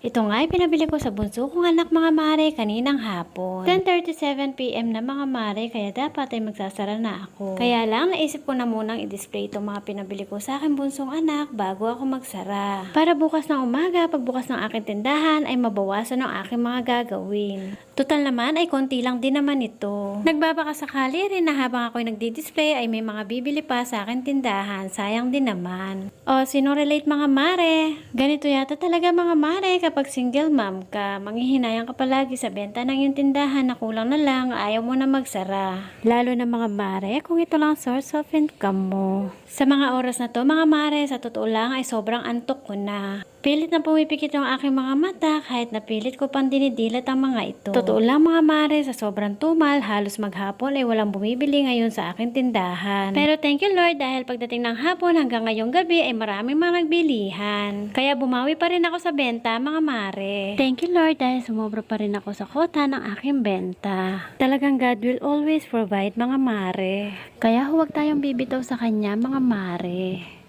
Ito nga ay pinabili ko sa bunso kong anak mga mare kaninang hapon. 10:37 PM na mga mare, kaya dapat ay magsasara na ako. Kaya lang naisip ko na munang i-display itong mga pinabili ko sa aking bunsong anak bago ako magsara. Para bukas ng umaga, pagbukas ng aking tindahan ay mabawasan ang aking mga gagawin. Total naman ay konti lang din naman ito. Nagbabaka sakali rin na habang ako'y nagdi-display ay may mga bibili pa sa aking tindahan. Sayang din naman. O, sino relate mga mare? Ganito yata talaga mga mare kapag single mom ka. Manghihinayang ka palagi sa benta ng iyong tindahan na kulang na lang, ayaw mo na magsara. Lalo na mga mare kung ito lang source of income mo. Sa mga oras na to mga mare, sa totoo lang ay sobrang antok ko na. Pilit na pumipikit yung aking mga mata kahit napilit ko pang dinidilat ang mga ito. Totoo lang mga mare, sa sobrang tumal, halos maghapon ay walang bumibili ngayon sa aking tindahan. Pero thank you Lord dahil pagdating ng hapon hanggang ngayong gabi ay maraming mga nagbilihan. Kaya bumawi pa rin ako sa benta mga mare. Thank you Lord dahil sumobra pa rin ako sa kota ng aking benta. Talagang God will always provide mga mare. Kaya huwag tayong bibitaw sa Kanya mga mare.